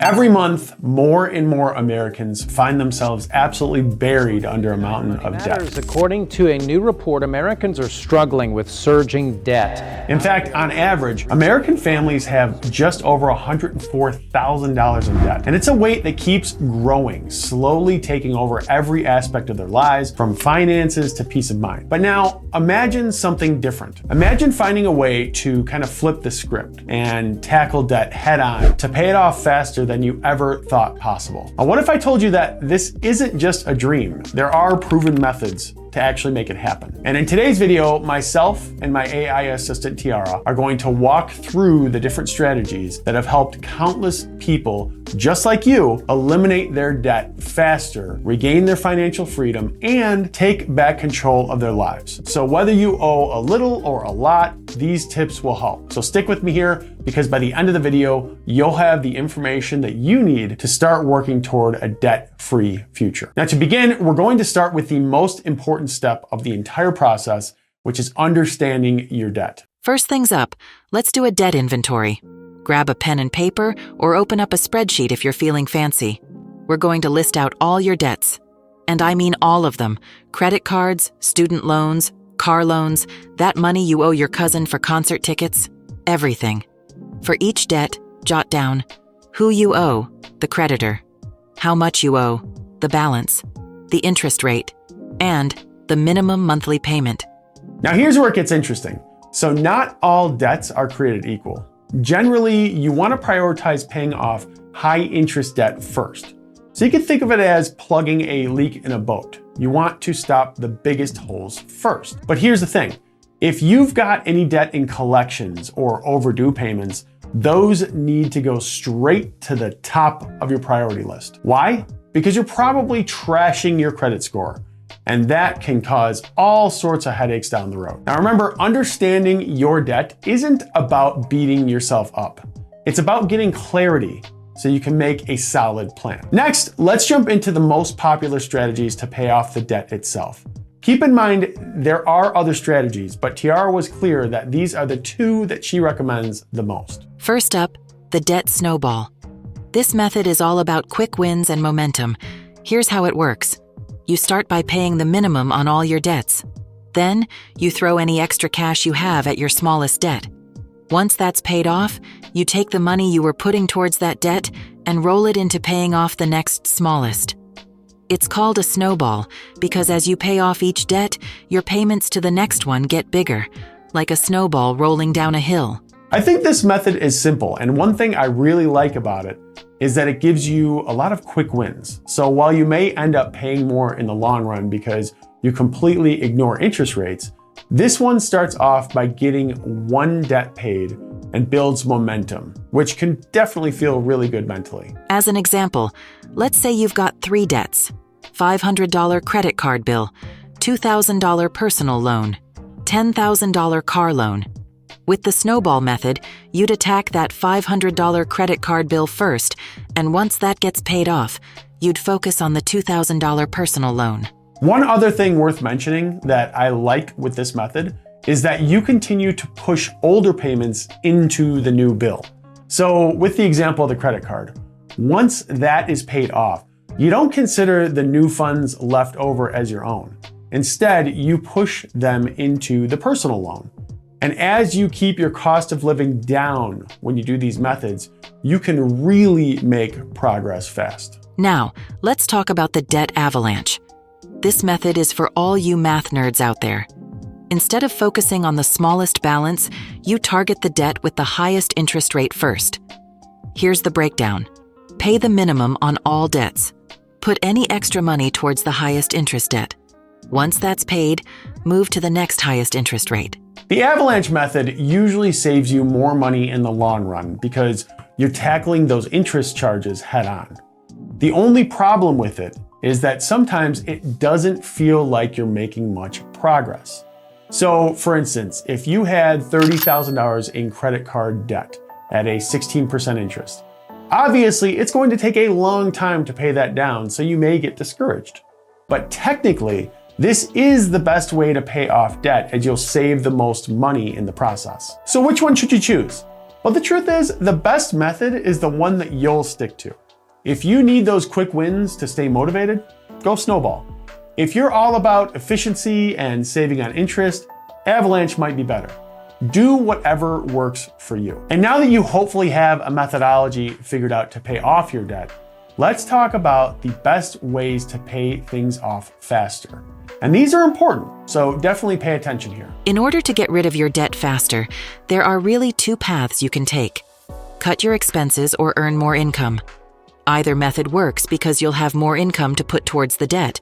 Every month, more and more Americans find themselves absolutely buried under a mountain of debt. According to a new report, Americans are struggling with surging debt. In fact, on average, American families have just over $104,000 in debt. And it's a weight that keeps growing, slowly taking over every aspect of their lives, from finances to peace of mind. But now, imagine something different. Imagine finding a way to kind of flip the script and tackle debt head on to pay it off faster than you ever thought possible. Now, what if I told you that this isn't just a dream? There are proven methods to actually make it happen. And in today's video, myself and my AI assistant Tiara are going to walk through the different strategies that have helped countless people just like you eliminate their debt faster, regain their financial freedom, and take back control of their lives. So whether you owe a little or a lot, these tips will help. So stick with me here, because by the end of the video, you'll have the information that you need to start working toward a debt-free future. Now, to begin, we're going to start with the most important step of the entire process, which is understanding your debt. First things up, let's do a debt inventory. Grab a pen and paper or open up a spreadsheet if you're feeling fancy. We're going to list out all your debts. And I mean all of them. Credit cards, student loans, car loans, that money you owe your cousin for concert tickets, everything. For each debt, jot down who you owe, the creditor, how much you owe, the balance, the interest rate, and the minimum monthly payment. Now here's where it gets interesting. So not all debts are created equal. Generally, you want to prioritize paying off high interest debt first. So you can think of it as plugging a leak in a boat. You want to stop the biggest holes first. But here's the thing. If you've got any debt in collections or overdue payments, those need to go straight to the top of your priority list. Why? Because you're probably trashing your credit score, and that can cause all sorts of headaches down the road. Now remember, understanding your debt isn't about beating yourself up. It's about getting clarity so you can make a solid plan. Next, let's jump into the most popular strategies to pay off the debt itself. Keep in mind, there are other strategies, but Tiara was clear that these are the two that she recommends the most. First up, the debt snowball. This method is all about quick wins and momentum. Here's how it works. You start by paying the minimum on all your debts. Then, you throw any extra cash you have at your smallest debt. Once that's paid off, you take the money you were putting towards that debt and roll it into paying off the next smallest. It's called a snowball because as you pay off each debt, your payments to the next one get bigger, like a snowball rolling down a hill. I think this method is simple, and one thing I really like about it is that it gives you a lot of quick wins. So while you may end up paying more in the long run because you completely ignore interest rates, this one starts off by getting one debt paid and builds momentum, which can definitely feel really good mentally. As an example, let's say you've got 3 debts: $500 credit card bill, $2,000 personal loan, $10,000 car loan. With the snowball method, you'd attack that $500 credit card bill first, and once that gets paid off, you'd focus on the $2,000 personal loan. One other thing worth mentioning that I like with this method is that you continue to push older payments into the new bill. So with the example of the credit card, once that is paid off, you don't consider the new funds left over as your own. Instead, you push them into the personal loan. And as you keep your cost of living down when you do these methods, you can really make progress fast. Now, let's talk about the debt avalanche. This method is for all you math nerds out there. Instead of focusing on the smallest balance, you target the debt with the highest interest rate first. Here's the breakdown. Pay the minimum on all debts. Put any extra money towards the highest interest debt. Once that's paid, move to the next highest interest rate. The avalanche method usually saves you more money in the long run because you're tackling those interest charges head on. The only problem with it is that sometimes it doesn't feel like you're making much progress. So for instance, if you had $30,000 in credit card debt at a 16% interest, obviously it's going to take a long time to pay that down, so you may get discouraged. But technically, this is the best way to pay off debt, as you'll save the most money in the process. So which one should you choose? But the truth is, the best method is the one that you'll stick to. If you need those quick wins to stay motivated, go Snowball. If you're all about efficiency and saving on interest, Avalanche might be better. Do whatever works for you. And now that you hopefully have a methodology figured out to pay off your debt, let's talk about the best ways to pay things off faster. And these are important, so definitely pay attention here. In order to get rid of your debt faster, there are really two paths you can take. Cut your expenses or earn more income. Either method works because you'll have more income to put towards the debt,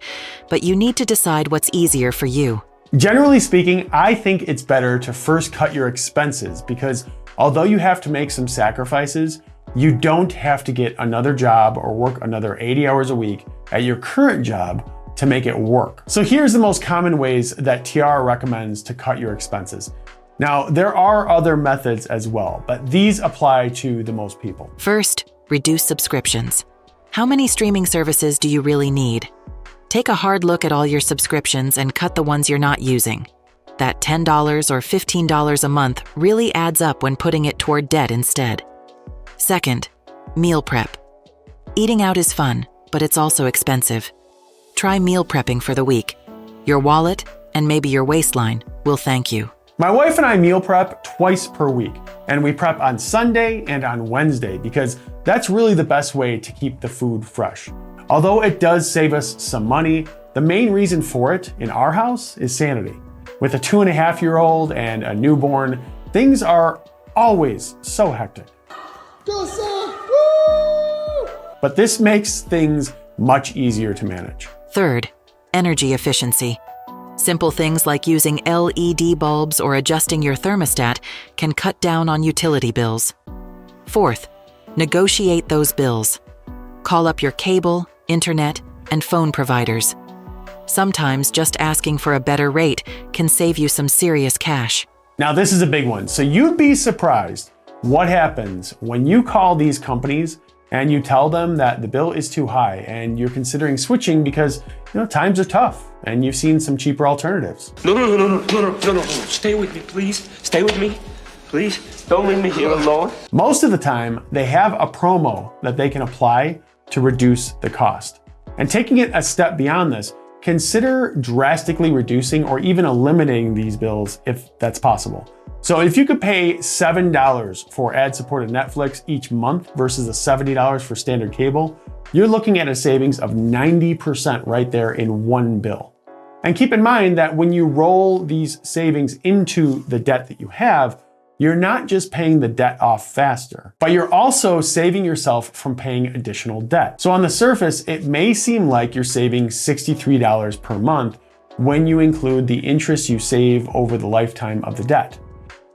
but you need to decide what's easier for you. Generally speaking, I think it's better to first cut your expenses because although you have to make some sacrifices, you don't have to get another job or work another 80 hours a week at your current job to make it work. So here's the most common ways that Tiara recommends to cut your expenses. Now, there are other methods as well, but these apply to the most people. First, reduce subscriptions. How many streaming services do you really need? Take a hard look at all your subscriptions and cut the ones you're not using. That $10 or $15 a month really adds up when putting it toward debt instead. Second, meal prep. Eating out is fun, but it's also expensive. Try meal prepping for the week. Your wallet, and maybe your waistline, will thank you. My wife and I meal prep twice per week, and we prep on Sunday and on Wednesday because that's really the best way to keep the food fresh. Although it does save us some money, the main reason for it in our house is sanity. With a 2.5-year-old and a newborn, things are always so hectic. But this makes things much easier to manage. Third, energy efficiency. Simple things like using LED bulbs or adjusting your thermostat can cut down on utility bills. Fourth, negotiate those bills. Call up your cable, internet, and phone providers. Sometimes just asking for a better rate can save you some serious cash. Now this is a big one, so you'd be surprised what happens when you call these companies and you tell them that the bill is too high and you're considering switching because times are tough and you've seen some cheaper alternatives. No. Stay with me, please. Stay with me. Please, don't leave me here alone. Most of the time, they have a promo that they can apply to reduce the cost. And taking it a step beyond this, consider drastically reducing or even eliminating these bills if that's possible. So if you could pay $7 for ad-supported Netflix each month versus the $70 for standard cable, you're looking at a savings of 90% right there in one bill. And keep in mind that when you roll these savings into the debt that you have, you're not just paying the debt off faster, but you're also saving yourself from paying additional debt. So on the surface, it may seem like you're saving $63 per month when you include the interest you save over the lifetime of the debt.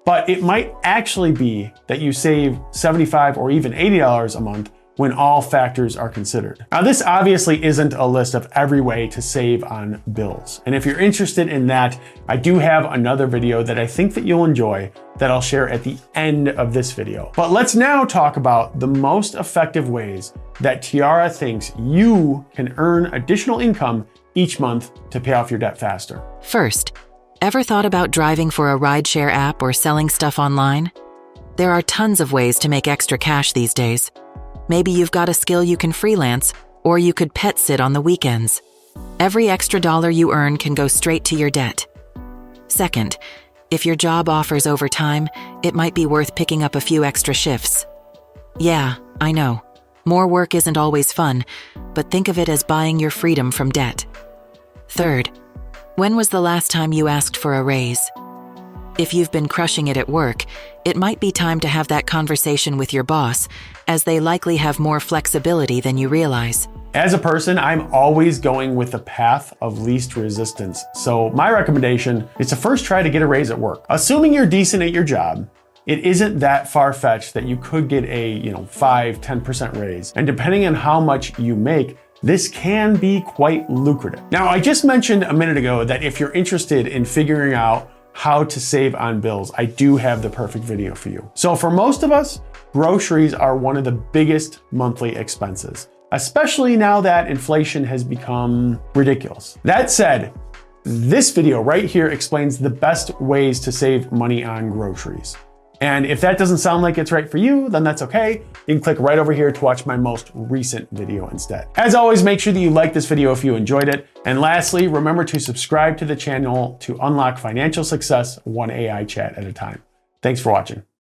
But it might actually be that you save $75 or even $80 a month when all factors are considered. Now, this obviously isn't a list of every way to save on bills. And if you're interested in that, I do have another video that I think that you'll enjoy that I'll share at the end of this video. But let's now talk about the most effective ways that Tiara thinks you can earn additional income each month to pay off your debt faster. First, ever thought about driving for a rideshare app or selling stuff online? There are tons of ways to make extra cash these days. Maybe you've got a skill you can freelance, or you could pet sit on the weekends. Every extra dollar you earn can go straight to your debt. Second, if your job offers overtime, it might be worth picking up a few extra shifts. Yeah, I know. More work isn't always fun, but think of it as buying your freedom from debt. Third, when was the last time you asked for a raise? If you've been crushing it at work, it might be time to have that conversation with your boss, as they likely have more flexibility than you realize. As a person, I'm always going with the path of least resistance. So my recommendation is to first try to get a raise at work. Assuming you're decent at your job, it isn't that far-fetched that you could get a 5-10% raise. And depending on how much you make, this can be quite lucrative. Now, I just mentioned a minute ago that if you're interested in figuring out how to save on bills, I do have the perfect video for you. So for most of us, groceries are one of the biggest monthly expenses, especially now that inflation has become ridiculous. That said, this video right here explains the best ways to save money on groceries. And if that doesn't sound like it's right for you, then that's okay. You can click right over here to watch my most recent video instead. As always, make sure that you like this video if you enjoyed it. And lastly, remember to subscribe to the channel to unlock financial success one AI chat at a time. Thanks for watching.